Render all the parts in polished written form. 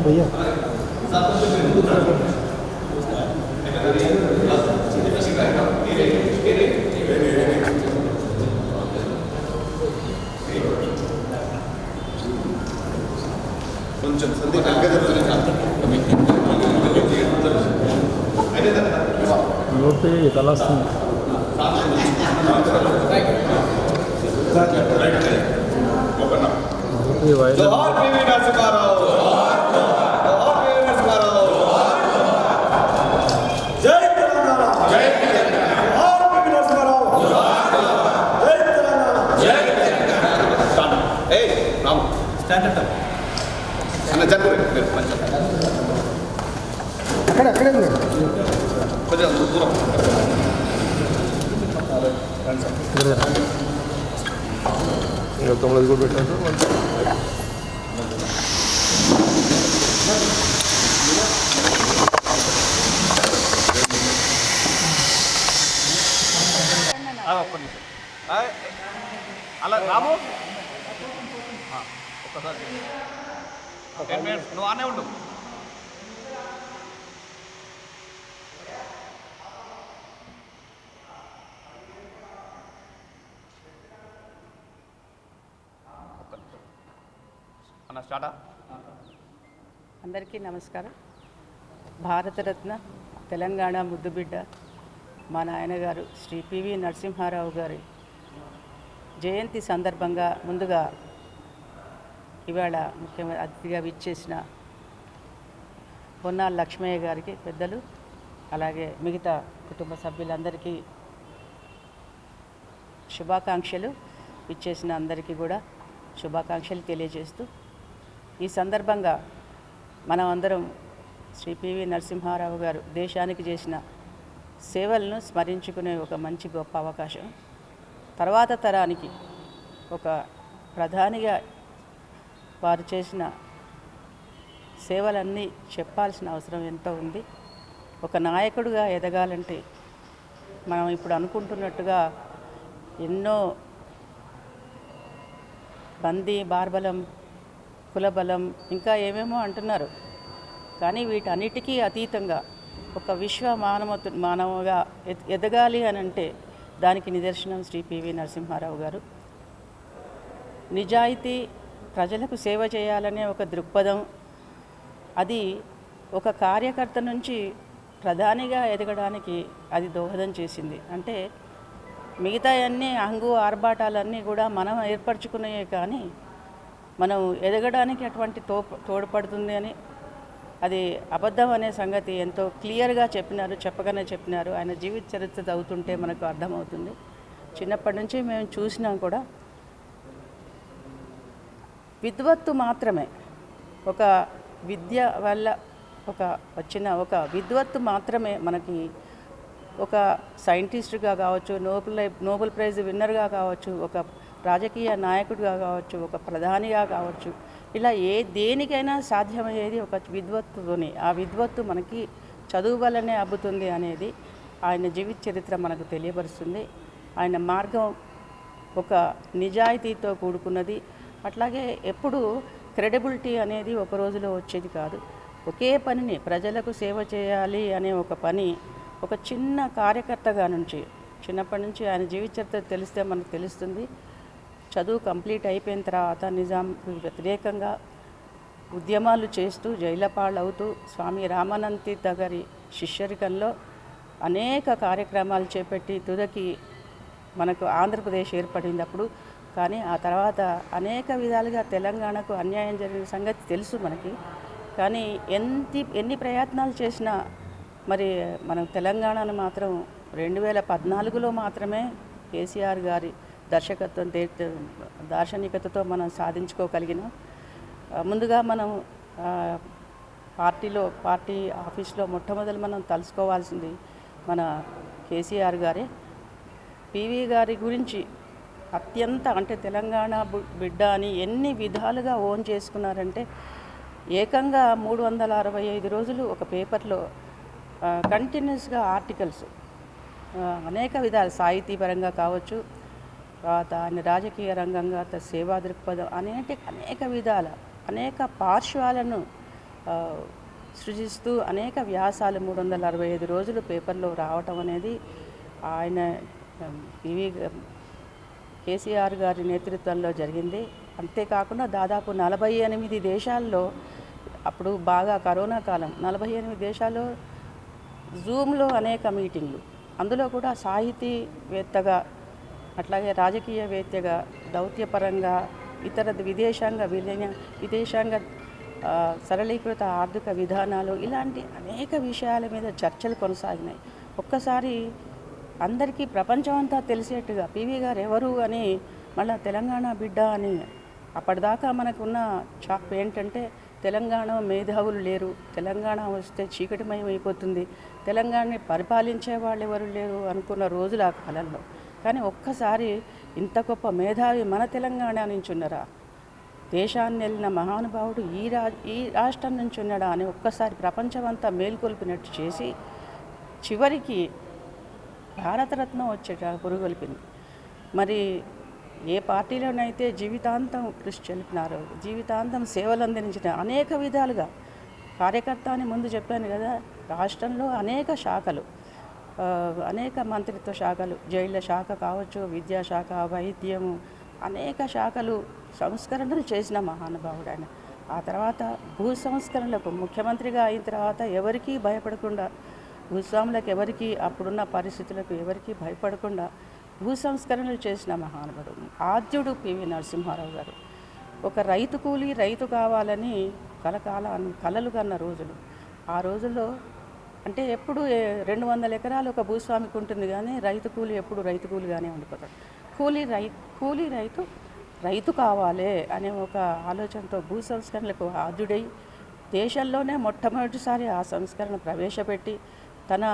भैया కొంచెం సందీప్ నోట్ తలా వస్తుంది అక్కడే కొంచెం దూరం తొమ్మిది కూడా పెట్టినట్టు అలా రాము ఒక్కసారి 10 minutes నువ్వు ఆనే ఉండు. అన్న స్టార్టా. అందరికీ నమస్కారం. భారతరత్న తెలంగాణ ముద్దుబిడ్డ మా నాయనగారు శ్రీ పివి నరసింహారావు గారి జయంతి సందర్భంగా ముందుగా ఇవాళ ముఖ్యమైన అతిథిగా విచ్చేసిన పొన్నాల లక్ష్మయ్య గారికి పెద్దలు, అలాగే మిగతా కుటుంబ సభ్యులందరికీ శుభాకాంక్షలు. విచ్చేసిన అందరికీ కూడా శుభాకాంక్షలు తెలియజేస్తూ, ఈ సందర్భంగా మనం అందరం శ్రీ పివి నరసింహారావు గారు దేశానికి చేసిన సేవలను స్మరించుకునే ఒక మంచి గొప్ప అవకాశం. తర్వాత తరానికి ఒక ప్రధానిగా వారు చేసిన సేవలన్నీ చెప్పాల్సిన అవసరం ఎంతో ఉంది. ఒక నాయకుడిగా ఎదగాలంటే మనం ఇప్పుడు అనుకుంటున్నట్టుగా ఎన్నో బందీ బార్బలం, కులబలం, ఇంకా ఏమేమో అంటున్నారు. కానీ వీటన్నిటికీ అతీతంగా ఒక విశ్వ మానవుగా ఎదగాలి అని అంటే దానికి నిదర్శనం శ్రీ పివి నరసింహారావు గారు. నిజాయితీ, ప్రజలకు సేవ చేయాలనే ఒక దృక్పథం, అది ఒక కార్యకర్త నుంచి ప్రధానిగా ఎదగడానికి అది దోహదం చేసింది. అంటే మిగతా అన్నీ హంగు ఆర్భాటాలన్నీ కూడా మనం ఏర్పరచుకున్నాయే, కానీ మనం ఎదగడానికి అటువంటి తోడ్పడుతుంది అని అది అబద్ధం అనే సంగతి ఎంతో క్లియర్గా చెప్పగానే చెప్పినారు. ఆయన జీవిత చరిత్ర చదువుతుంటే మనకు అర్థమవుతుంది. చిన్నప్పటి నుంచి మేము చూసినాం కూడా. విద్వత్తు మాత్రమే, ఒక విద్య వల్ల వచ్చిన ఒక విద్వత్తు మాత్రమే మనకి ఒక సైంటిస్టుగా కావచ్చు, నోబెల్ ప్రైజ్ విన్నర్గా కావచ్చు, ఒక రాజకీయ నాయకుడిగా కావచ్చు, ఒక ప్రధానిగా కావచ్చు, ఇలా దేనికైనా సాధ్యమయ్యేది ఒక విద్వత్తుతోనే. ఆ విద్వత్తు మనకి చదువు వల్లనే అబ్బుతుంది అనేది ఆయన జీవిత చరిత్ర మనకు తెలియపరుస్తుంది. ఆయన మార్గం ఒక నిజాయితీతో కూడుకున్నది. అట్లాగే ఎప్పుడు క్రెడిబిలిటీ అనేది ఒక రోజులో వచ్చేది కాదు. ఒకే పనిని ప్రజలకు సేవ చేయాలి అనే ఒక పని ఒక చిన్న కార్యకర్తగా నుంచి, చిన్నప్పటి నుంచి ఆయన జీవిత చరిత్ర తెలిస్తే మనకు తెలుస్తుంది. చదువు కంప్లీట్ అయిపోయిన తర్వాత నిజాంకు వ్యతిరేకంగా ఉద్యమాలు చేస్తూ జైలపాలవుతూ స్వామి రామానంద తీర్థ గారి శిష్యరికంలో అనేక కార్యక్రమాలు చేపట్టి తుదకి మనకు ఆంధ్రప్రదేశ్ ఏర్పడింది అప్పుడు. కానీ ఆ తర్వాత అనేక విధాలుగా తెలంగాణకు అన్యాయం జరిగిన సంగతి తెలుసు మనకి. కానీ ఎన్ని ప్రయత్నాలు చేసినా మరి మనం తెలంగాణను మాత్రం 2014లో మాత్రమే కేసీఆర్ గారి దార్శనికతతో మనం సాధించుకోగలిగినాం. ముందుగా మనం పార్టీ ఆఫీస్లో మొట్టమొదలు మనం తలుసుకోవాల్సింది మన కేసీఆర్ గారే. పివి గారి గురించి అత్యంత అంటే తెలంగాణ బిడ్డ అని ఎన్ని విధాలుగా ఓన్ చేసుకున్నారంటే ఏకంగా 365 రోజులు ఒక పేపర్లో కంటిన్యూస్గా ఆర్టికల్స్, అనేక విధాలు సాహితీపరంగా కావచ్చు, తర్వాత ఆయన రాజకీయ రంగంగా సేవా దృక్పథం అనేక విధాల అనేక పార్శ్వాలను సృజిస్తూ అనేక వ్యాసాలు 365 రోజులు పేపర్లో రావటం అనేది ఆయన కేసీఆర్ గారి నేతృత్వంలో జరిగింది. అంతేకాకుండా దాదాపు 48 దేశాల్లో, అప్పుడు బాగా కరోనా కాలం, 48 దేశాల్లో జూమ్లో అనేక మీటింగ్లు, అందులో కూడా సాహితీవేత్తగా అట్లాగే రాజకీయవేత్తగా దౌత్యపరంగా ఇతర విదేశాంగ సరళీకృత ఆర్థిక విధానాలు ఇలాంటి అనేక విషయాల మీద చర్చలు కొనసాగినాయి. ఒక్కసారి అందరికీ ప్రపంచం అంతా తెలిసేట్టుగా పివి గారు ఎవరు అని, మళ్ళీ తెలంగాణ బిడ్డ అని. అప్పటిదాకా మనకున్న చాప్ ఏంటంటే తెలంగాణ మేధావులు లేరు, తెలంగాణ వస్తే చీకటిమయం అయిపోతుంది, తెలంగాణని పరిపాలించే వాళ్ళు ఎవరు లేరు అనుకున్న రోజులు ఆ కాలంలో. కానీ ఒక్కసారి ఇంత గొప్ప మేధావి మన తెలంగాణ నుంచి ఉన్నారా, దేశాన్ని వెళ్ళిన మహానుభావుడు ఈ రాష్ట్రం నుంచి ఉన్నాడా అని ఒక్కసారి ప్రపంచమంతా మేల్కొల్పినట్టు చేసి చివరికి భారతరత్నం వచ్చేట పురుగొల్పింది. మరి ఏ పార్టీలోనైతే జీవితాంతం కృషి చెల్పినారో, జీవితాంతం సేవలు అందించిన అనేక విధాలుగా కార్యకర్త అని ముందు చెప్పాను కదా, రాష్ట్రంలో అనేక శాఖలు, అనేక మంత్రిత్వ శాఖలు, జైళ్ళ శాఖ కావచ్చు, విద్యాశాఖ, వైద్యము, అనేక శాఖలు సంస్కరణలు చేసిన మహానుభావుడు ఆయన. ఆ తర్వాత భూ సంస్కరణలకు ముఖ్యమంత్రిగా అయిన తర్వాత ఎవరికీ భయపడకుండా, భూస్వాములకు ఎవరికి, అప్పుడున్న పరిస్థితులకు ఎవరికి భయపడకుండా భూ సంస్కరణలు చేసిన మహానుభావుడు ఆద్యుడు పివి నరసింహారావు గారు. ఒక రైతు కూలి రైతు కావాలని కలలు కన్న రోజులు. ఆ రోజుల్లో అంటే ఎప్పుడు 200 ఎకరాలు ఒక భూస్వామికి ఉంటుంది, కానీ రైతు కూలి ఎప్పుడు రైతు కూలిగానే ఉండిపోతాడు. కూలీ రైతు కావాలి అనే ఒక ఆలోచనతో భూ సంస్కరణలకు ఆద్యుడై దేశంలోనే మొట్టమొదటిసారి ఆ సంస్కరణ ప్రవేశపెట్టి తన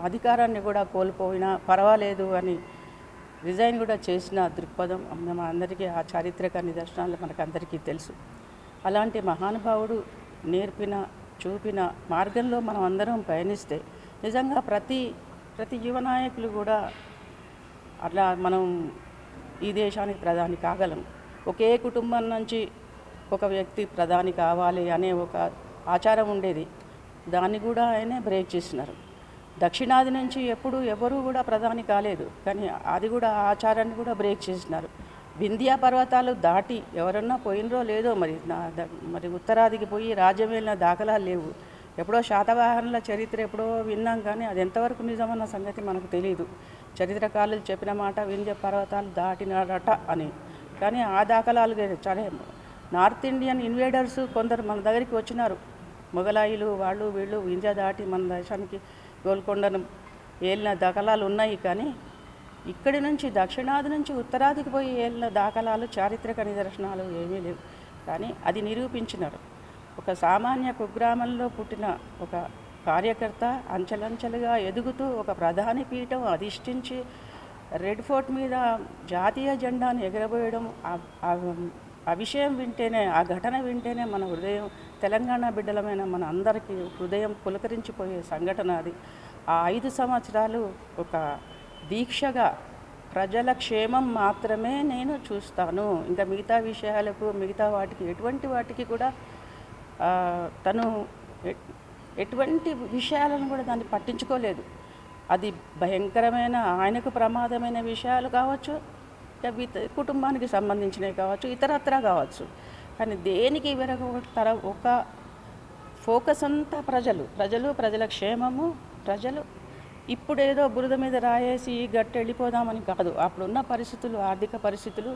అధికారాన్ని కూడా కోల్పోయినా పర్వాలేదు అని రిజైన్ కూడా చేసిన దృక్పథం మన అందరికీ, ఆ చారిత్రక నిదర్శనాలు మనకందరికీ తెలుసు. అలాంటి మహానుభావుడు నేర్పిన చూపిన మార్గంలో మనం అందరం పయనిస్తే నిజంగా ప్రతి యువ నాయకులు కూడా అట్లా మనం ఈ దేశానికి ప్రధాని కాగలం. ఒకే కుటుంబం నుంచి ఒక వ్యక్తి ప్రధాని కావాలి అనే ఒక ఆచారం ఉండేది, దాన్ని కూడా ఆయనే బ్రేక్ చేసినారు. దక్షిణాది నుంచి ఎవరు కూడా ప్రధాని కాలేదు, కానీ అది కూడా ఆచారాన్ని కూడా బ్రేక్ చేసినారు. వింధ్యా పర్వతాలు దాటి ఎవరన్నా పోయినరో లేదో మరి ఉత్తరాదికి పోయి రాజ్యం వెళ్ళిన దాఖలాలు లేవు. ఎప్పుడో శాతవాహనుల చరిత్ర ఎప్పుడో విన్నాం, కానీ అది ఎంతవరకు నిజమన్న సంగతి మనకు తెలియదు. చరిత్రకారులు చెప్పిన మాట వింధ్య పర్వతాలు దాటినాడట అని, కానీ ఆ దాఖలాలు చాలా నార్త్ ఇండియన్ ఇన్వేడర్స్ కొందరు మన దగ్గరికి వచ్చినారు, మొగలాయిలు వాళ్ళు వీళ్ళు వింధ్య దాటి మన దేశానికి గోల్కొండను ఏలిన దాఖలాలు ఉన్నాయి. కానీ ఇక్కడి నుంచి దక్షిణాది నుంచి ఉత్తరాదికి పోయి ఏలిన దాఖలాలు, చారిత్రక నిదర్శనాలు ఏమీ లేవు. కానీ అది నిరూపించినారు. ఒక సామాన్య కుగ్రామంలో పుట్టిన ఒక కార్యకర్త అంచెలంచెలుగా ఎదుగుతూ ఒక ప్రధాని పీఠం అధిష్ఠించి రెడ్ ఫోర్ట్ మీద జాతీయ జెండాను ఎగరబోయడం, ఆ విషయం వింటేనే, ఆ ఘటన వింటేనే మన హృదయం, తెలంగాణ బిడ్డలమైన మన అందరికీ హృదయం పులకరించిపోయే సంఘటన అది. ఆ 5 సంవత్సరాలు ఒక దీక్షగా ప్రజల క్షేమం మాత్రమే నేను చూస్తాను, ఇంకా మిగతా విషయాలకు మిగతా ఎటువంటి వాటికి కూడా తను ఎటువంటి విషయాలను కూడా దాన్ని పట్టించుకోలేదు. అది భయంకరమైన ఆయనకు ప్రమాదమైన విషయాలు కావచ్చు, కుటుంబానికి సంబంధించినవి కావచ్చు, ఇతరత్రా కావచ్చు, కానీ దేనికి ఒక ఫోకస్ అంతా ప్రజల క్షేమము. ప్రజలు ఇప్పుడేదో బురద మీద రాయేసి గట్టి వెళ్ళిపోదామని కాదు, అప్పుడున్న పరిస్థితులు, ఆర్థిక పరిస్థితులు,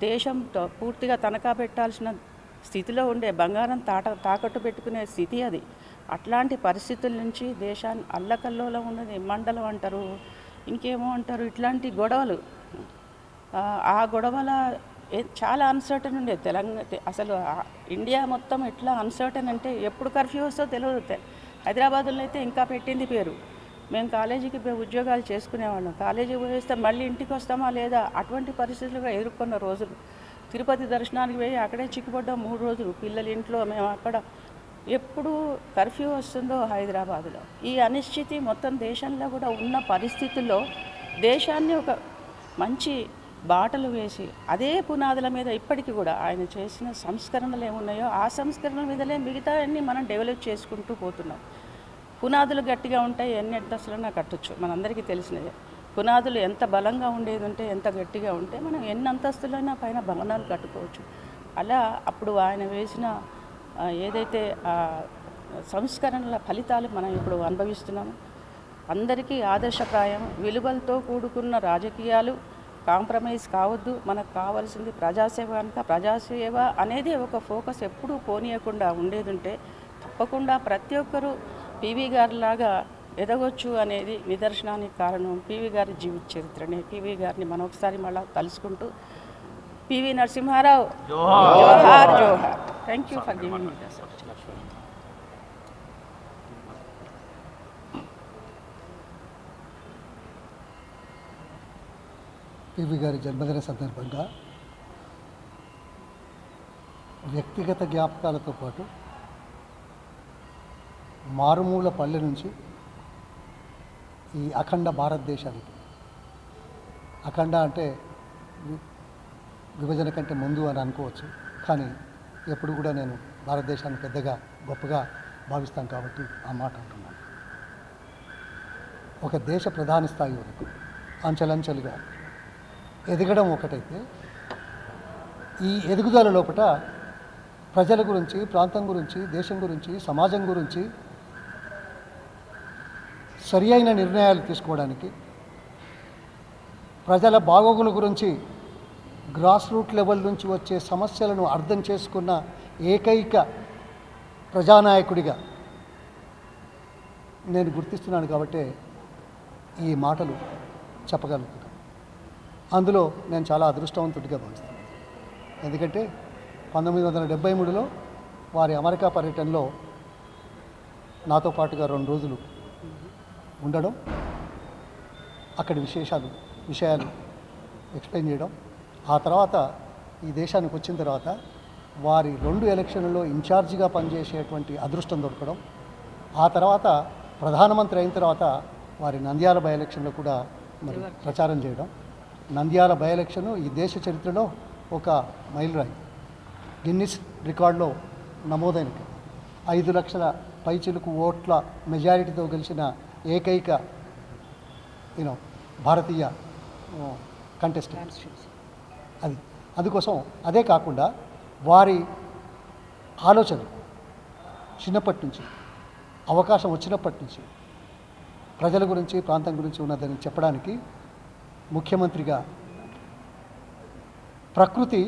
దేశం పూర్తిగా తనఖా పెట్టాల్సిన స్థితిలో ఉండే, బంగారం తాకట్టు పెట్టుకునే స్థితి అది. అట్లాంటి పరిస్థితుల నుంచి దేశాన్ని అల్లకల్లోలో ఉన్నది, మండలం అంటారు, ఇంకేమో అంటారు, ఇట్లాంటి గొడవలు, ఆ గొడవల చాలా అన్సర్టన్ ఉండేది తెలంగాణ. అసలు ఇండియా మొత్తం ఎట్లా అన్సర్టన్ అంటే ఎప్పుడు కర్ఫ్యూ వస్తుందో తెలియదు. హైదరాబాద్లో అయితే ఇంకా పెట్టింది పేరు. మేము కాలేజీకి ఉద్యోగాలు చేసుకునేవాళ్ళం. కాలేజీకి పోయేస్తే మళ్ళీ ఇంటికి వస్తామా లేదా అటువంటి పరిస్థితులుగా ఎదుర్కొన్న రోజులు. తిరుపతి దర్శనానికి పోయి అక్కడే చిక్కుపడ్డాం 3 రోజులు. పిల్లలు ఇంట్లో, మేము అక్కడ. ఎప్పుడు కర్ఫ్యూ వస్తుందో హైదరాబాదులో. ఈ అనిశ్చితి మొత్తం దేశంలో కూడా ఉన్న పరిస్థితుల్లో దేశాన్ని ఒక మంచి బాటలు వేసి అదే పునాదుల మీద ఇప్పటికీ కూడా ఆయన చేసిన సంస్కరణలు ఏమున్నాయో ఆ సంస్కరణల మీదలే మిగతా అన్ని మనం డెవలప్ చేసుకుంటూ పోతున్నాం. పునాదులు గట్టిగా ఉంటాయి, ఎన్ని అంతస్తులన్నా కట్టొచ్చు, మనందరికీ తెలిసినదే. పునాదులు ఎంత బలంగా ఉండేది ఉంటే, ఎంత గట్టిగా ఉంటే మనం ఎన్ని అంతస్తులైనా పైన భవనాలు కట్టుకోవచ్చు. అలా అప్పుడు ఆయన వేసిన ఏదైతే సంస్కరణల ఫలితాలు మనం ఇప్పుడు అనుభవిస్తున్నాము. అందరికీ ఆదర్శప్రాయం, విలువలతో కూడుకున్న రాజకీయాలు, కాంప్రమైజ్ కావద్దు. మనకు కావాల్సింది ప్రజాసేవ కనుక ప్రజాసేవ అనేది ఒక ఫోకస్ ఎప్పుడూ పోనీయకుండా ఉండేది ఉంటే తప్పకుండా ప్రతి ఒక్కరూ పివి గారిలాగా ఎదగొచ్చు అనేది నిదర్శనానికి కారణం పివి గారి జీవిత చరిత్రనే. పివి గారిని మనం ఒకసారి మళ్ళీ తలుసుకుంటూ పివి నరసింహారావు జోహార్ జోహార్. Thank you for giving me this opportunity. PV గారి జన్మదిన సందర్భంగా వ్యక్తిగత జ్ఞాపకాలతో పాటు మారుమూల పల్లె నుంచి ఈ అఖండ భారతదేశానికి, అఖండ అంటే విభజన కంటే ముందు అని అనుకోవచ్చు, కానీ ఎప్పుడు కూడా నేను భారతదేశాన్ని పెద్దగా గొప్పగా భావిస్తాను కాబట్టి ఆ మాట అంటున్నాను. ఒక దేశ ప్రధాని స్థాయి వరకు అంచెలంచెలుగా ఎదగడం ఒకటైతే, ఈ ఎదుగుదల లోపల ప్రజల గురించి, ప్రాంతం గురించి, దేశం గురించి, సమాజం గురించి సరి అయిన నిర్ణయాలు తీసుకోవడానికి, ప్రజల బాగోగుల గురించి గ్రాస్ రూట్ లెవెల్ నుంచి వచ్చే సమస్యలను అర్థం చేసుకున్న ఏకైక ప్రజానాయకుడిగా నేను గుర్తిస్తున్నాను కాబట్టి ఈ మాటలు చెప్పగలుగుతున్నాను. అందులో నేను చాలా అదృష్టవంతుడిగా భావిస్తాను. ఎందుకంటే 1973లో వారి అమెరికా పర్యటనలో నాతో పాటుగా 2 రోజులు ఉండడం, అక్కడి విషయాలు ఎక్స్ప్లెయిన్ చేయడం, ఆ తర్వాత ఈ దేశానికి వచ్చిన తర్వాత వారి 2 ఎలక్షన్లలో ఇన్ఛార్జిగా పనిచేసేటువంటి అదృష్టం దొరకడం, ఆ తర్వాత ప్రధానమంత్రి అయిన తర్వాత వారి నంద్యాల బై ఎలక్షన్లో కూడా మరి ప్రచారం చేయడం. నంద్యాల బై ఎలక్షన్ ఈ దేశ చరిత్రలో ఒక మైలురాయి, గిన్నిస్ రికార్డులో నమోదైనది. 5 లక్షల పైచిలుకు ఓట్ల మెజారిటీతో గెలిచిన ఏకైక భారతీయ కంటెస్టెంట్ అది. అందుకోసం అదే కాకుండా వారి ఆలోచన చిన్నప్పటి నుంచి, అవకాశం వచ్చినప్పటి నుంచి ప్రజల గురించి, ప్రాంతం గురించి ఉన్నదని చెప్పడానికి, ముఖ్యమంత్రిగా ప్రకృతి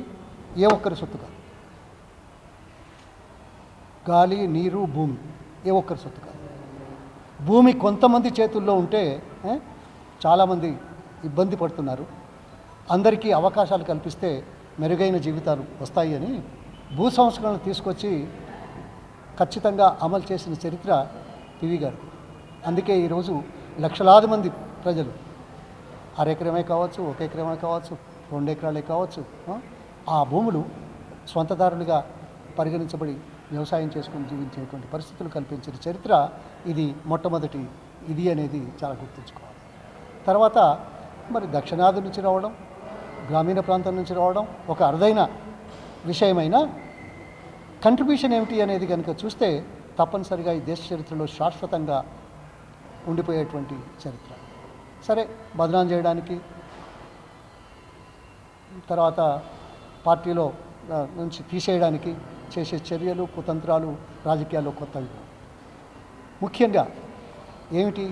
ఏ ఒక్కరి సొత్తు కాదు, గాలి, నీరు, భూమి ఏ ఒక్కరి సొత్తు కాదు. భూమి కొంతమంది చేతుల్లో ఉంటే చాలామంది ఇబ్బంది పడుతున్నారు. అందరికీ అవకాశాలు కల్పిస్తే మెరుగైన జీవితాలు వస్తాయి అని భూ సంస్కరణలు తీసుకొచ్చి ఖచ్చితంగా అమలు చేసిన చరిత్ర పివి గారు. అందుకే ఈరోజు లక్షలాది మంది ప్రజలు 6 ఎకరమే కావచ్చు, 1 ఎకరమే కావచ్చు, 2 ఎకరాలే కావచ్చు, ఆ భూములు స్వంతదారులుగా పరిగణించబడి వ్యవసాయం చేసుకుని జీవించేటువంటి పరిస్థితులు కల్పించిన చరిత్ర ఇది మొట్టమొదటి ఇది అనేది చాలా గుర్తుంచుకోవాలి. తర్వాత మరి దక్షిణాది నుంచి రావడం, గ్రామీణ ప్రాంతం నుంచి రావడం ఒక అరుదైన విషయమైన కంట్రిబ్యూషన్ ఏమిటి అనేది కనుక చూస్తే తప్పనిసరిగా ఈ దేశ చరిత్రలో శాశ్వతంగా ఉండిపోయేటువంటి చరిత్ర. సరే, బదనాం చేయడానికి, తర్వాత పార్టీలో నుంచి తీసేయడానికి చేసే చర్యలు, కుతంత్రాలు రాజకీయాల్లో కొత్తవి. ముఖ్యంగా ఏమిటి,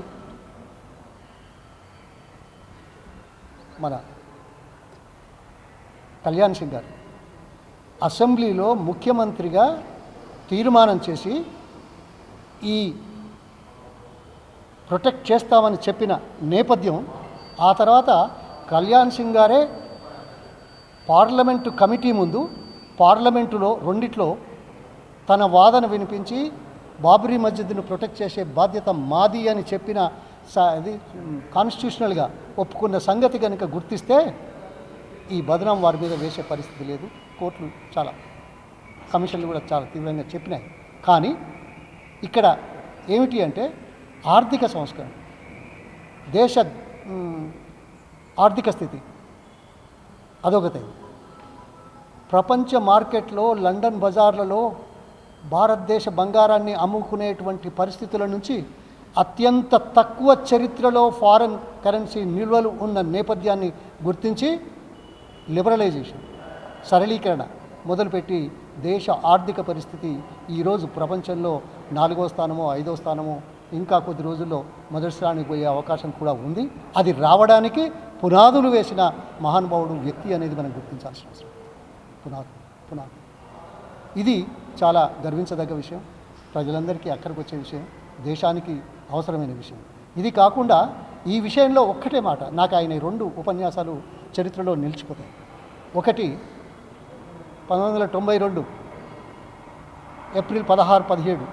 మన కళ్యాణ్ సింగ్ గారు అసెంబ్లీలో ముఖ్యమంత్రిగా తీర్మానం చేసి ఈ ప్రొటెక్ట్ చేస్తామని చెప్పిన నేపథ్యం, ఆ తర్వాత కళ్యాణ్ సింగ్ గారే పార్లమెంటు కమిటీ ముందు పార్లమెంటులో రెండిట్లో తన వాదన వినిపించి బాబ్రీ మస్జిద్ను ప్రొటెక్ట్ చేసే బాధ్యత మాది అని చెప్పిన అది కాన్స్టిట్యూషనల్గా ఒప్పుకున్న సంగతి కనుక గుర్తిస్తే ఈ బదనాం వారి మీద వేసే పరిస్థితి లేదు. కోర్టులు చాలా కమిషన్లు కూడా చాలా తీవ్రంగా చెప్పినాయి. కానీ ఇక్కడ ఏమిటి అంటే ఆర్థిక సంస్కరణ, దేశ ఆర్థిక స్థితి అదొకటి. ప్రపంచ మార్కెట్లో లండన్ బజార్లలో భారతదేశ బంగారాన్ని అమ్ముకునేటువంటి పరిస్థితుల నుంచి అత్యంత తక్కువ చరిత్రలో ఫారెన్ కరెన్సీ నిల్వలు ఉన్న నేపథ్యాన్ని గుర్తించి లిబరలైజేషన్, సరళీకరణ మొదలుపెట్టి దేశ ఆర్థిక పరిస్థితి ఈరోజు ప్రపంచంలో 4వ స్థానమో 5వ స్థానమో ఇంకా కొద్ది రోజుల్లో మొదటి స్థానానికి పోయే అవకాశం కూడా ఉంది. అది రావడానికి పునాదులు వేసిన మహానుభావుడు వ్యక్తి అనేది మనం గుర్తించాల్సిన అవసరం. పునాదు ఇది చాలా గర్వించదగ్గ విషయం, ప్రజలందరికీ అక్కడికి వచ్చే విషయం, దేశానికి అవసరమైన విషయం. ఇది కాకుండా ఈ విషయంలో ఒక్కటే మాట, నాకు ఆయన 2 ఉపన్యాసాలు చరిత్రలో నిలిచిపోతాయి. ఒకటి 1992 ఏప్రిల్ 16-17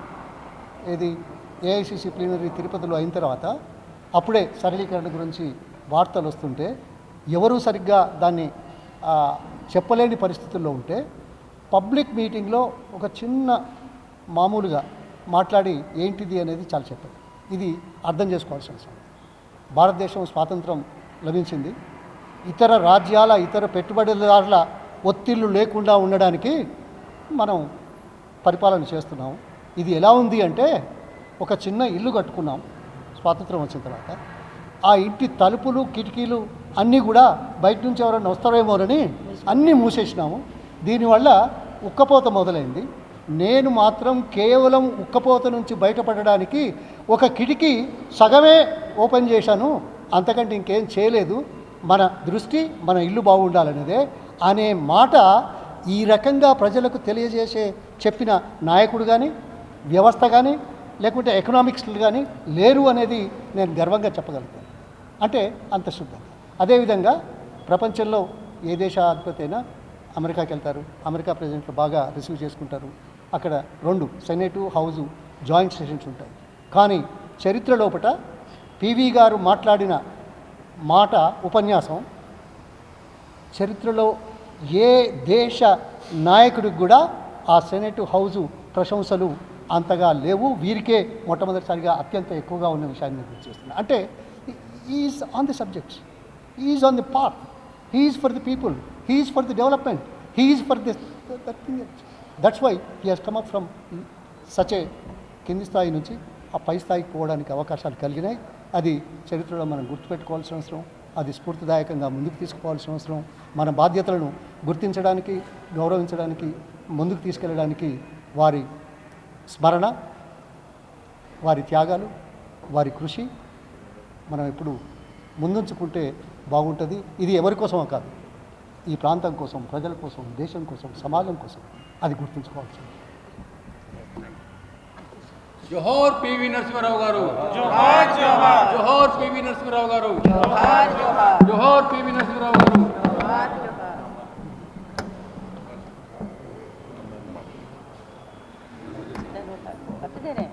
ఇది ఏఐసిసి ప్లీనరీ తిరుపతిలో అయిన తర్వాత అప్పుడే సరళీకరణ గురించి వార్తలు వస్తుంటే ఎవరూ సరిగ్గా దాన్ని చెప్పలేని పరిస్థితుల్లో ఉంటే పబ్లిక్ మీటింగ్లో ఒక చిన్న మామూలుగా మాట్లాడి ఏంటిది అనేది చాలా చెప్పారు. ఇది అర్థం చేసుకోవాల్సిన అవసరం. భారతదేశం స్వాతంత్రం లభించింది, ఇతర రాజ్యాల ఇతర పెట్టుబడిదారుల ఒత్తిళ్లు లేకుండా ఉండడానికి మనం పరిపాలన చేస్తున్నాం. ఇది ఎలా ఉంది అంటే ఒక చిన్న ఇల్లు కట్టుకున్నాం స్వాతంత్రం వచ్చిన తర్వాత, ఆ ఇంటి తలుపులు కిటికీలు అన్నీ కూడా బయట నుంచి ఎవరైనా వస్తారేమోనని అన్నీ మూసేసినాము. దీనివల్ల ఉక్కపోత మొదలైంది. నేను మాత్రం కేవలం ఉక్కపోత నుంచి బయటపడడానికి ఒక కిటికీ సగమే ఓపెన్ చేశాను, అంతకంటే ఇంకేం చేయలేదు. మన దృష్టి మన ఇల్లు బాగుండాలనేదే అనే మాట ఈ రకంగా ప్రజలకు తెలియజేసే చెప్పిన నాయకుడు కానీ వ్యవస్థ కానీ లేకుంటే ఎకనామిక్స్లు కానీ లేరు అనేది నేను గర్వంగా చెప్పగలుగుతాను. అంటే అంత శుద్ధం. అదేవిధంగా ప్రపంచంలో ఏ దేశాధిపతి అయినా అమెరికాకి వెళ్తారు, అమెరికా ప్రెసిడెంట్లు బాగా రిసీవ్ చేసుకుంటారు. అక్కడ 2 సెనేటు హౌజు జాయింట్ సెషన్స్ ఉంటాయి. కానీ చరిత్ర లోపట పివి గారు మాట్లాడిన మాట ఉపన్యాసం చరిత్రలో ఏ దేశ నాయకుడికి కూడా ఆ సెనేటు హౌజు ప్రశంసలు అంతగా లేవు. వీరికే మొట్టమొదటిసారిగా అత్యంత ఎక్కువగా ఉన్న విషయాన్ని నేను గుర్తు చేస్తున్నాను. అంటే is on the subjects, is on the path, he is for the people, he is for the development, he is for this thing. That's why he has come up from such a కింది స్థాయి నుంచి ఆ పై స్థాయికి పోవడానికి అవకాశాలు కలిగినాయి. అది చరిత్రలో మనం గుర్తుపెట్టుకోవాల్సిన అవసరం, అది స్ఫూర్తిదాయకంగా ముందుకు తీసుకుపోవాల్సిన అవసరం. మన బాధ్యతలను గుర్తించడానికి, గౌరవించడానికి, ముందుకు తీసుకెళ్ళడానికి వారి స్మరణ, వారి త్యాగాలు, వారి కృషి మనం ఎప్పుడు ముందుంచుకుంటే బాగుంటుంది. ఇది ఎవరి కోసమో కాదు, ఈ ప్రాంతం కోసం, ప్రజల కోసం, దేశం కోసం, సమాజం కోసం అది గుర్తుంచుకోవాల్సింది. జోహార్ పివి నరసింహారావు గారు, జోహార్ జోహార్. జోహార్ పివి నరసింహారావు గారు, జోహార్ జోహార్. జోహార్ పివి నరసింహారావు గారు, జోహార్ జోహార్.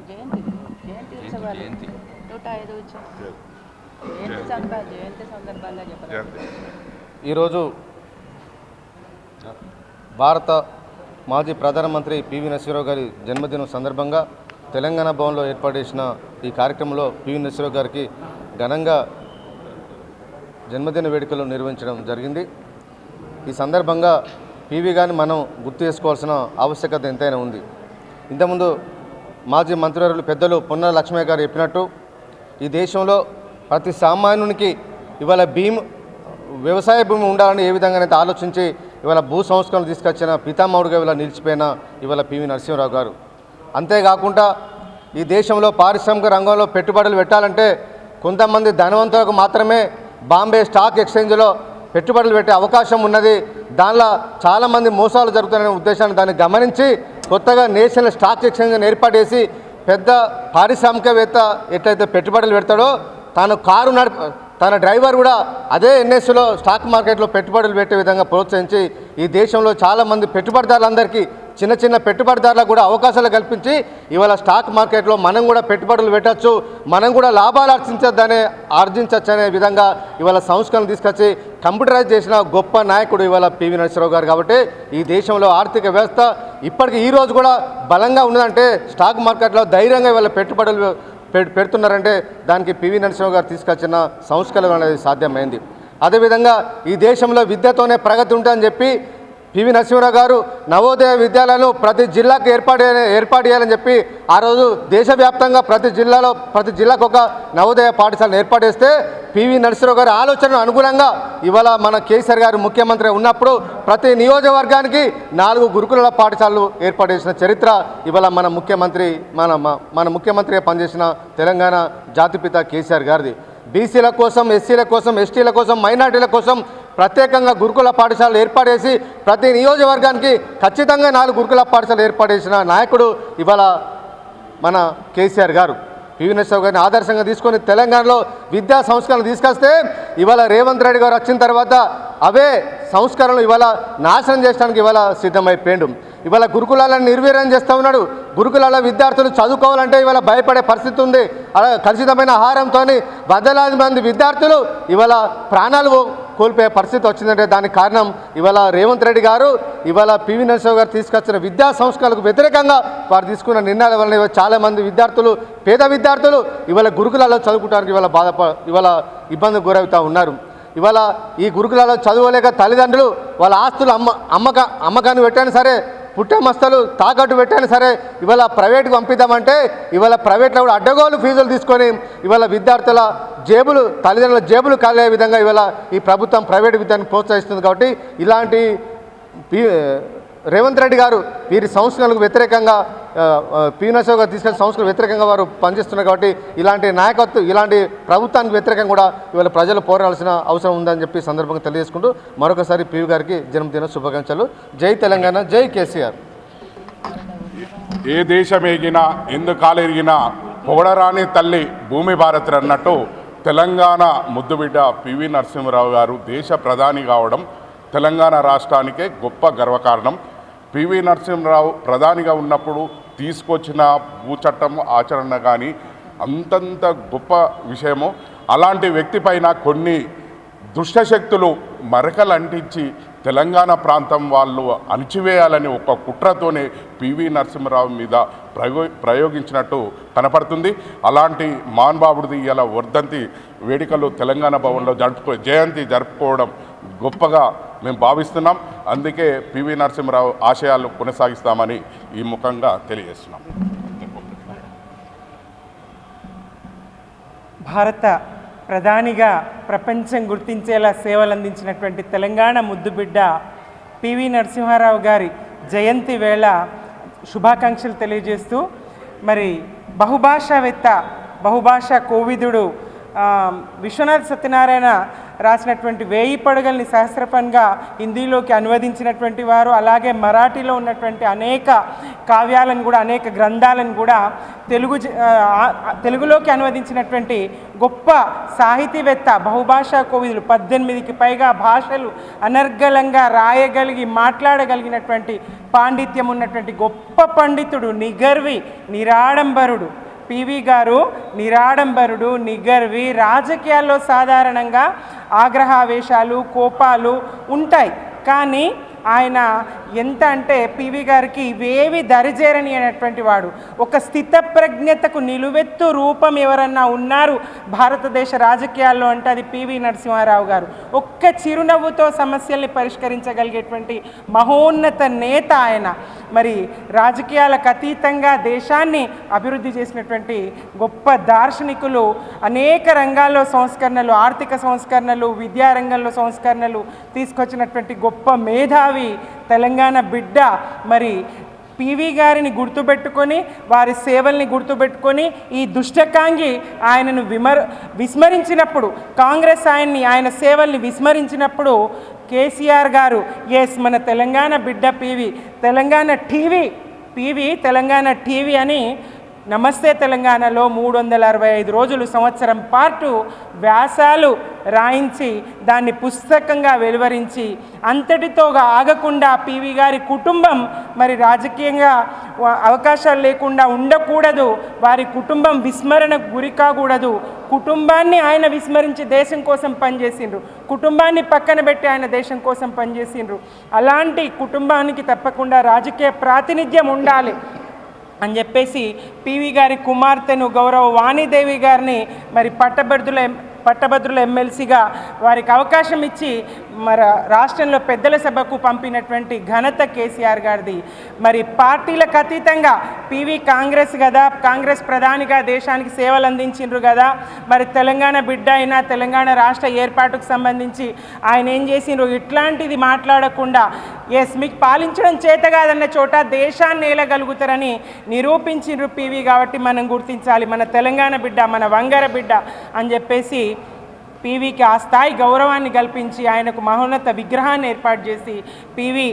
జయంతి ఉత్సవాలు 105 జయంతి సందర్భంగా చెప్పారు. ఈరోజు భారత మాజీ ప్రధానమంత్రి పివి నరసింహారావు గారి జన్మదినం సందర్భంగా తెలంగాణ భవన్లో ఏర్పాటు చేసిన ఈ కార్యక్రమంలో పివి నరసింహారావు గారికి ఘనంగా జన్మదిన వేడుకలు నిర్వహించడం జరిగింది. ఈ సందర్భంగా పివి గారిని మనం గుర్తు చేసుకోవాల్సిన ఆవశ్యకత ఎంతైనా ఉంది. ఇంతకుముందు మాజీ మంత్రివర్యులు పెద్దలు పొన్నాల లక్ష్మయ్య గారు చెప్పినట్టు ఈ దేశంలో ప్రతి సామాన్యునికి ఇవాళ వ్యవసాయ భూమి ఉండాలని ఏ విధంగానైతే ఆలోచించి ఇవాళ భూ సంస్కరణలు తీసుకొచ్చిన పితామహుడుగా ఇవాళ నిలిచిపోయిన ఇవాళ పివి నరసింహారావు గారు. అంతేకాకుండా ఈ దేశంలో పారిశ్రామిక రంగంలో పెట్టుబడులు పెట్టాలంటే కొంతమంది ధనవంతులకు మాత్రమే బాంబే స్టాక్ ఎక్స్చేంజ్లో పెట్టుబడులు పెట్టే అవకాశం ఉన్నది, దానిలో చాలామంది మోసాలు జరుగుతాయనే ఉద్దేశాన్ని దాన్ని గమనించి కొత్తగా నేషనల్ స్టాక్ ఎక్స్చేంజ్ని ఏర్పాటు చేసి పెద్ద పారిశ్రామికవేత్త ఎట్లయితే పెట్టుబడులు పెడతాడో తాను తన డ్రైవర్ కూడా అదే ఎన్ఎస్లో స్టాక్ మార్కెట్లో పెట్టుబడులు పెట్టే విధంగా ప్రోత్సహించి ఈ దేశంలో చాలామంది పెట్టుబడిదారులందరికీ చిన్న చిన్న పెట్టుబడిదారులకు కూడా అవకాశాలు కల్పించి ఇవాళ స్టాక్ మార్కెట్లో మనం కూడా పెట్టుబడులు పెట్టచ్చు, మనం కూడా లాభాలు ఆర్జించవచ్చు అనే విధంగా ఇవాళ సంస్కరణ తీసుకొచ్చి కంప్యూటరైజ్ చేసిన గొప్ప నాయకుడు ఇవాళ పివి నరసింహారావు గారు. కాబట్టి ఈ దేశంలో ఆర్థిక వ్యవస్థ ఇప్పటికీ ఈ రోజు కూడా బలంగా ఉన్నదంటే స్టాక్ మార్కెట్లో ధైర్యంగా ఇవాళ పెట్టుబడులు పెడుతున్నారంటే దానికి పివి నరసింహారావు గారు తీసుకొచ్చిన సంస్కరణ అనేది సాధ్యమైంది. అదేవిధంగా ఈ దేశంలో విద్యతోనే ప్రగతి ఉంటుందని చెప్పి పివి నరసింహారావు గారు నవోదయ విద్యాలయాలను ప్రతి జిల్లాకు ఏర్పాటు చేయాలని చెప్పి ఆ రోజు దేశవ్యాప్తంగా ప్రతి జిల్లాకు ఒక నవోదయ పాఠశాలను ఏర్పాటు చేస్తే పివి నరసింహారావు గారి ఆలోచనకు అనుగుణంగా ఇవాళ మన కేసీఆర్ గారు ముఖ్యమంత్రి ఉన్నప్పుడు ప్రతి నియోజకవర్గానికి 4 గురుకుల పాఠశాలలు ఏర్పాటు చేసిన చరిత్ర ఇవాళ మన ముఖ్యమంత్రిగా పనిచేసిన తెలంగాణ జాతిపిత కేసీఆర్ గారిది. బీసీల కోసం, ఎస్సీల కోసం, ఎస్టీల కోసం, మైనార్టీల కోసం ప్రత్యేకంగా గురుకుల పాఠశాలలు ఏర్పాటు చేసి ప్రతి నియోజకవర్గానికి ఖచ్చితంగా 4 గురుకుల పాఠశాలలు ఏర్పాటు చేసిన నాయకుడు ఇవాళ మన కేసీఆర్ గారు. పివి నరసింహారావు గారిని ఆదర్శంగా తీసుకొని తెలంగాణలో విద్యా సంస్కరణలు తీసుకొస్తే ఇవాళ రేవంత్ రెడ్డి గారు వచ్చిన తర్వాత అవే సంస్కరణలు ఇవాళ నాశనం చేయడానికి ఇవాళ సిద్ధమైపోయిండు. ఇవాళ గురుకులాలను నిర్వీర్యం చేస్తూ ఉన్నాడు. గురుకులాల విద్యార్థులు చదువుకోవాలంటే ఇవాళ భయపడే పరిస్థితి ఉంది. అలా కలుషితమైన ఆహారంతో వందలాది మంది విద్యార్థులు ఇవాళ ప్రాణాలు కోల్పోయే పరిస్థితి వచ్చిందంటే దానికి కారణం ఇవాళ రేవంత్ రెడ్డి గారు ఇవాళ పివి నరసింహారావు గారు తీసుకొచ్చిన విద్యా సంస్కరణలకు వ్యతిరేకంగా వారు తీసుకున్న నిర్ణయాల వల్ల చాలామంది విద్యార్థులు, పేద విద్యార్థులు ఇవాళ గురుకులాల్లో చదువుకోవడానికి ఇవాళ ఇబ్బందికి గురవుతూ ఉన్నారు. ఇవాళ ఈ గురుకులాల్లో చదువులేక తల్లిదండ్రులు వాళ్ళ ఆస్తులు అమ్మకాన్ని పెట్టాను సరే, పుట్టమస్తలు తాకట్టు పెట్టాను సరే ఇవాళ ప్రైవేట్కి పంపిద్దామంటే ఇవాళ ప్రైవేట్లో కూడా అడ్డగోలు ఫీజులు తీసుకొని ఇవాళ విద్యార్థుల తల్లిదండ్రుల జేబులు కాలే విధంగా ఇవాళ ఈ ప్రభుత్వం ప్రైవేట్ విద్యను ప్రోత్సహిస్తుంది. కాబట్టి ఇలాంటి రేవంత్ రెడ్డి గారు వీరి సంస్కరణలకు వ్యతిరేకంగా పివి నరసింహారావు గారు తీసుకెళ్లిన సంస్కరణకు వ్యతిరేకంగా వారు పనిచేస్తున్నారు. కాబట్టి ఇలాంటి నాయకత్వం, ఇలాంటి ప్రభుత్వానికి వ్యతిరేకంగా కూడా ఇవాళ ప్రజలు పోరాడాల్సిన అవసరం ఉందని చెప్పి సందర్భంగా తెలియజేసుకుంటూ మరొకసారి పివి గారికి జన్మదిన శుభాకాంక్షలు. జై తెలంగాణ, జై కేసీఆర్. ఏ దేశమేగినా ఎందుకాలెరిగినా పొగడరాని తల్లి భూమి భారతి అన్నట్టు తెలంగాణ ముద్దుబిడ్డ పివి నరసింహారావు గారు దేశ ప్రధాని కావడం తెలంగాణ రాష్ట్రానికే గొప్ప గర్వకారణం. పివి నరసింహారావు ప్రధానిగా ఉన్నప్పుడు తీసుకొచ్చిన భూ చట్టం ఆచరణ కానీ అంతంత గొప్ప విషయము. అలాంటి వ్యక్తి పైన కొన్ని దుష్టశక్తులు మరకలు అంటించి తెలంగాణ ప్రాంతం వాళ్ళు అణిచివేయాలని ఒక కుట్రతోనే పివి నరసింహారావు మీద ప్రయోగించినట్టు కనపడుతుంది. అలాంటి మహానుభావుడిది ఇలా వర్ధంతి వేడుకలు తెలంగాణ భవన్లో జయంతి జరుపుకోవడం గొప్పగా మేము భావిస్తున్నాం. అందుకే పివి నరసింహారావు ఆశయాలు కొనసాగిస్తామని ఈ ముఖంగా తెలియజేస్తున్నాం. భారత ప్రధానిగా ప్రపంచం గుర్తించేలా సేవలు అందించినటువంటి తెలంగాణ ముద్దుబిడ్డ పివి నరసింహారావు గారి జయంతి వేళ శుభాకాంక్షలు తెలియజేస్తూ మరి బహుభాషావేత్త, బహుభాషా కోవిదుడు విశ్వనాథ్ సత్యనారాయణ రాసినటువంటి 1000 పడగల్ని సహస్రపంగా హిందీలోకి అనువదించినటువంటి వారు, అలాగే మరాఠీలో ఉన్నటువంటి అనేక కావ్యాలను కూడా, అనేక గ్రంథాలను కూడా తెలుగులోకి అనువదించినటువంటి గొప్ప సాహితీవేత్త, బహుభాషా కోవిదులు, 18కి పైగా భాషలు అనర్గళంగా రాయగలిగి మాట్లాడగలిగినటువంటి పాండిత్యం ఉన్నటువంటి గొప్ప పండితుడు, నిగర్వి, నిరాడంబరుడు పివి గారు. నిరాడంబరుడు, నిగర్వి. రాజకీయాల్లో సాధారణంగా ఆగ్రహావేశాలు, కోపాలు ఉంటాయి. కానీ ఆయన ఎంత అంటే పివి గారికి ఇవేవి దరిజేరని అనేటువంటి వాడు. ఒక స్థితప్రజ్ఞతకు నిలువెత్తు రూపం ఎవరన్నా ఉన్నారు భారతదేశ రాజకీయాల్లో అంటే అది పివి నరసింహారావు గారు. ఒక్క చిరునవ్వుతో సమస్యల్ని పరిష్కరించగలిగేటువంటి మహోన్నత నేత ఆయన. మరి రాజకీయాలకు అతీతంగా దేశాన్ని అభివృద్ధి చేసినటువంటి గొప్ప దార్శనికులు. అనేక రంగాల్లో సంస్కరణలు, ఆర్థిక సంస్కరణలు, విద్యారంగంలో సంస్కరణలు తీసుకొచ్చినటువంటి గొప్ప మేధావి తెలంగాణ బిడ్డ. మరి పివి గారిని గుర్తుపెట్టుకొని, వారి సేవల్ని గుర్తుపెట్టుకొని ఈ దుష్టకాంగి ఆయనను విస్మరించినప్పుడు, కాంగ్రెస్ ఆయన సేవల్ని విస్మరించినప్పుడు కేసీఆర్ గారు మన తెలంగాణ బిడ్డ PV, Telangana TV, PV Telangana TV అని నమస్తే తెలంగాణలో 365 రోజులు సంవత్సరం పాటు వ్యాసాలు రాయించి దాన్ని పుస్తకంగా వెలువరించి అంతటితో ఆగకుండా పివి గారి కుటుంబం మరి రాజకీయంగా అవకాశాలు లేకుండా ఉండకూడదు, వారి కుటుంబం విస్మరణకు గురి కాకూడదు, కుటుంబాన్ని ఆయన విస్మరించి దేశం కోసం పనిచేసిండ్రు, కుటుంబాన్ని పక్కన పెట్టి ఆయన దేశం కోసం పనిచేసిండ్రు. అలాంటి కుటుంబానికి తప్పకుండా రాజకీయ ప్రాతినిధ్యం ఉండాలి అని చెప్పేసి పివి గారి కుమార్తెను గౌరవ వాణిదేవి గారిని మరి పట్టభద్రుల ఎమ్మెల్సీగా వారికి అవకాశం ఇచ్చి మరి రాష్ట్రంలో పెద్దల సభకు పంపినటువంటి ఘనత కేసీఆర్ గారిది. మరి పార్టీలకు అతీతంగా పివి కాంగ్రెస్ కదా, కాంగ్రెస్ ప్రధానిగా దేశానికి సేవలు అందించిండ్రు కదా, మరి తెలంగాణ బిడ్డ అయినా తెలంగాణ రాష్ట్ర ఏర్పాటుకు సంబంధించి ఆయన ఏం చేసిండ్రు ఇట్లాంటిది మాట్లాడకుండా ఎస్ మీకు పాలించడం చేత కాదన్న చోట దేశాన్ని ఏలగలుగుతారని నిరూపించిండ్రు పివి. కాబట్టి మనం గుర్తించాలి, మన తెలంగాణ బిడ్డ, మన వంగర బిడ్డ అని చెప్పేసి పివికి ఆ స్థాయి గౌరవాన్ని కల్పించి ఆయనకు మహోన్నత విగ్రహాన్ని ఏర్పాటు చేసి పివి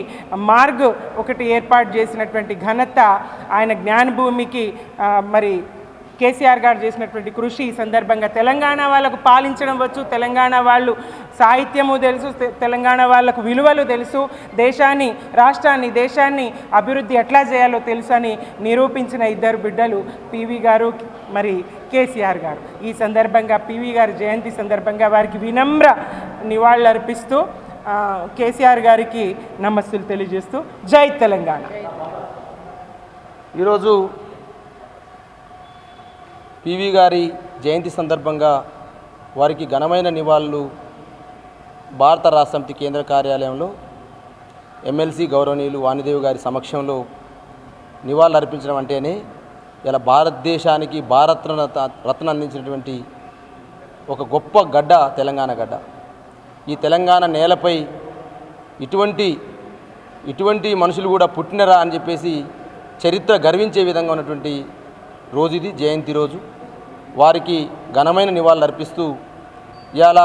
మార్గ్ ఒకటి ఏర్పాటు చేసినటువంటి ఘనత ఆయన జ్ఞానభూమికి మరి కేసీఆర్ గారు చేసినటువంటి కృషి. ఈ సందర్భంగా తెలంగాణ వాళ్ళకు పాలించడం వచ్చు, తెలంగాణ వాళ్ళు సాహిత్యము తెలుసు, తెలంగాణ వాళ్ళకు విలువలు తెలుసు, రాష్ట్రాన్ని దేశాన్ని అభివృద్ధి ఎట్లా చేయాలో తెలుసు అని నిరూపించిన ఇద్దరు బిడ్డలు పివి గారు మరి కేసీఆర్ గారు. ఈ సందర్భంగా పివి గారి జయంతి సందర్భంగా వారికి వినమ్ర నివాళులు అర్పిస్తూ కేసీఆర్ గారికి నమస్సులు తెలియజేస్తూ జై తెలంగాణ. ఈరోజు పివి గారి జయంతి సందర్భంగా వారికి ఘనమైన నివాళులు భారత రాష్ట్ర సమితి కేంద్ర కార్యాలయంలో ఎమ్మెల్సీ గౌరవనీయులు వాణిదేవి గారి సమక్షంలో నివాళులు అర్పించడం అంటేనే ఇలా భారతదేశానికి రత్న అందించినటువంటి ఒక గొప్ప గడ్డ తెలంగాణ గడ్డ. ఈ తెలంగాణ నేలపై ఇటువంటి మనుషులు కూడా పుట్టినరా అని చెప్పేసి చరిత్ర గర్వించే విధంగా ఉన్నటువంటి రోజు ఇది, జయంతి రోజు. వారికి ఘనమైన నివాళులు అర్పిస్తూ ఇవాళ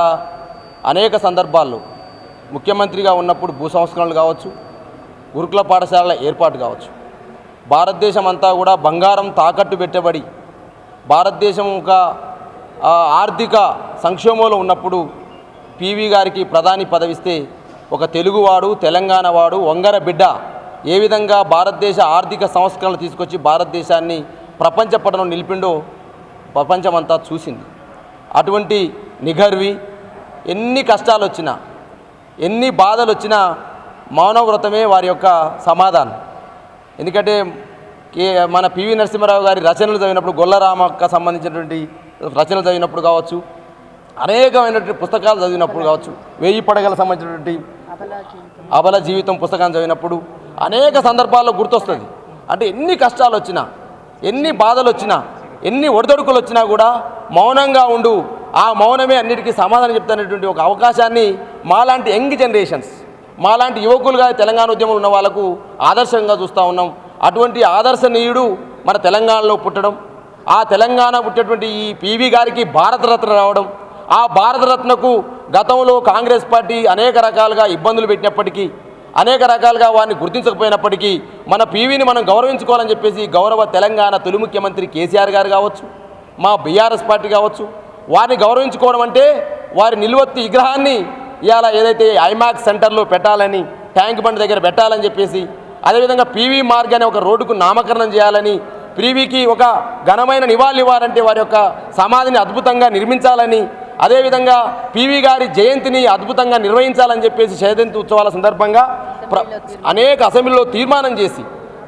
అనేక సందర్భాల్లో ముఖ్యమంత్రిగా ఉన్నప్పుడు భూ సంస్కరణలు కావచ్చు, గురుకుల పాఠశాలల ఏర్పాటు కావచ్చు, భారతదేశం అంతా కూడా బంగారం తాకట్టు పెట్టబడి భారతదేశం ఒక ఆర్థిక సంక్షోభంలో ఉన్నప్పుడు పివి గారికి ప్రధాని పదవిస్తే ఒక తెలుగువాడు, తెలంగాణ వాడు, వంగర బిడ్డ ఏ విధంగా భారతదేశ ఆర్థిక సంస్కరణలు తీసుకొచ్చి భారతదేశాన్ని ప్రపంచ పటంలో నిలిపిండో ప్రపంచమంతా చూసింది. అటువంటి నిఘర్వి ఎన్ని కష్టాలు వచ్చినా, ఎన్ని బాధలు వచ్చినా మౌనవ్రతమే వారి యొక్క సమాధానం. ఎందుకంటే మన పివి నరసింహారావు గారి రచనలు చదివినప్పుడు, గొల్లరామక్క సంబంధించినటువంటి రచనలు చదివినప్పుడు కావచ్చు, అనేకమైనటువంటి పుస్తకాలు చదివినప్పుడు కావచ్చు, 1000 పడగలకు సంబంధించినటువంటి అబల జీవితం పుస్తకాన్ని చదివినప్పుడు అనేక సందర్భాల్లో గుర్తొస్తుంది. అంటే ఎన్ని కష్టాలు వచ్చినా, ఎన్ని బాధలు వచ్చినా, ఎన్ని ఒడిదొడుకులు వచ్చినా కూడా మౌనంగా ఉండు, ఆ మౌనమే అన్నిటికీ సమాధానం చెప్తున్నటువంటి ఒక అవకాశాన్ని మాలాంటి యంగ్ జనరేషన్స్, మాలాంటి యువకులుగా తెలంగాణ ఉద్యమంలో ఉన్న వాళ్ళకు ఆదర్శంగా చూస్తూ ఉన్నాం. అటువంటి ఆదర్శనీయుడు మన తెలంగాణలో పుట్టడం, ఆ తెలంగాణ పుట్టేటువంటి ఈ పివి గారికి భారతరత్న రావడం, ఆ భారతరత్నకు గతంలో కాంగ్రెస్ పార్టీ అనేక రకాలుగా ఇబ్బందులు పెట్టినప్పటికీ, అనేక రకాలుగా వారిని గుర్తించకపోయినప్పటికీ మన పివిని మనం గౌరవించుకోవాలని చెప్పేసి గౌరవ తెలంగాణ తొలి ముఖ్యమంత్రి కేసీఆర్ గారు కావచ్చు, మా బీఆర్ఎస్ పార్టీ కావచ్చు, వారిని గౌరవించుకోవడం అంటే వారి నిలువెత్తు విగ్రహాన్ని ఇవాళ ఏదైతే ఐమాక్స్ సెంటర్లో పెట్టాలని, ట్యాంక్ బండ్ దగ్గర పెట్టాలని చెప్పేసి, అదేవిధంగా పివి మార్గ్ అనే ఒక రోడ్డుకు నామకరణం చేయాలని, పివికి ఒక ఘనమైన నివాళులు ఇవ్వాలంటే వారి యొక్క సమాధిని అద్భుతంగా నిర్మించాలని, అదేవిధంగా పివి గారి జయంతిని అద్భుతంగా నిర్వహించాలని చెప్పేసి జయంతి ఉత్సవాల సందర్భంగా అనేక అసెంబ్లీలో తీర్మానం చేసి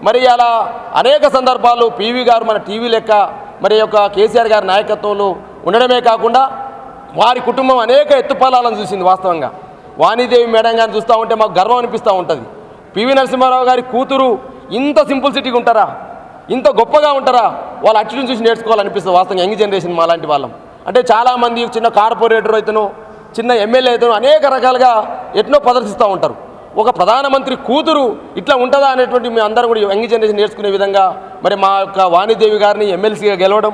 మరి అలా అనేక సందర్భాల్లో పివి గారు మన టీవీ లెక్క మరి యొక్క కేసీఆర్ గారి నాయకత్వంలో ఉండడమే కాకుండా వారి కుటుంబం అనేక ఎత్తుపల్లాలను చూసింది. వాస్తవంగా వాణిదేవి మేడం గారిని చూస్తూ ఉంటే మాకు గర్వం అనిపిస్తూ ఉంటుంది. పివి నరసింహారావు గారి కూతురు ఇంత సింపుల్సిటీగా ఉంటారా, ఇంత గొప్పగా ఉంటారా, వాళ్ళ అట్టిట్యూడ్ చూసి నేర్చుకోవాలనిపిస్తుంది. వాస్తవంగా యంగ్ జనరేషన్ మా లాంటి వాళ్ళం అంటే చాలామంది చిన్న కార్పొరేటర్ అయితేనో, చిన్న ఎమ్మెల్యే అయితేనో అనేక రకాలుగా ఎట్నో ప్రదర్శిస్తూ ఉంటారు. ఒక ప్రధానమంత్రి కూతురు ఇట్లా ఉంటుందా అనేటువంటి మేము అందరం కూడా యంగ్ జనరేషన్ నేర్చుకునే విధంగా మరి మా యొక్క వాణిదేవి గారిని ఎమ్మెల్సీగా గెలవడం,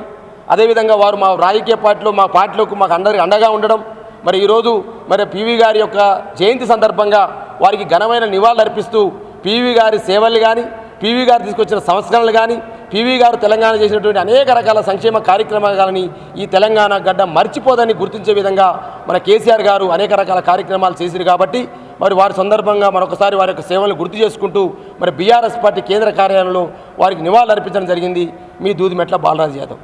అదేవిధంగా వారు మా రాజకీయ పార్టీలో మా పార్టీలోకి మాకు అందరికి అండగా ఉండడం, మరి ఈరోజు మరి పివి గారి యొక్క జయంతి సందర్భంగా వారికి ఘనమైన నివాళులు అర్పిస్తూ పివి గారి సేవలు కానీ, పివి గారు తీసుకొచ్చిన సంస్కరణలు కానీ, పివి గారు తెలంగాణ చేసినటువంటి అనేక రకాల సంక్షేమ కార్యక్రమాలని ఈ తెలంగాణ గడ్డ మర్చిపోదని గుర్తించే విధంగా మన కేసీఆర్ గారు అనేక రకాల కార్యక్రమాలు చేశారు కాబట్టి మరి వారి సందర్భంగా మరొకసారి వారి యొక్క సేవలను గుర్తు చేసుకుంటూ మరి బీఆర్ఎస్ పార్టీ కేంద్ర కార్యాలయంలో వారికి నివాళులు అర్పించడం జరిగింది. మీ దూదిమెట్ల బాలరాజు యాదవ్.